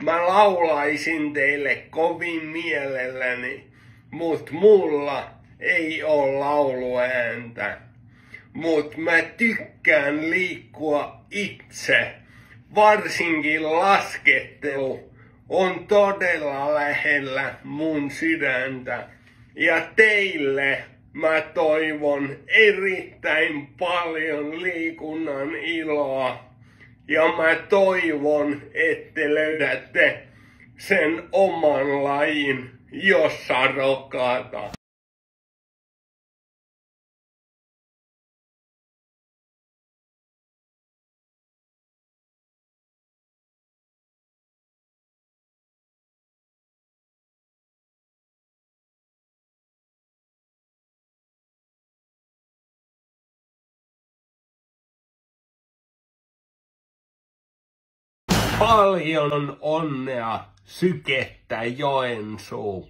Mä laulaisin teille kovin mielelläni, mut mulla ei oo lauluääntä. Mut mä tykkään liikkua itse. Varsinkin laskettelu on todella lähellä mun sydäntä. Ja teille mä toivon erittäin paljon liikunnan iloa. Ja mä toivon, että löydätte sen oman lajin, jossa rokata. Paljon onnea, Sykettä Joensuu.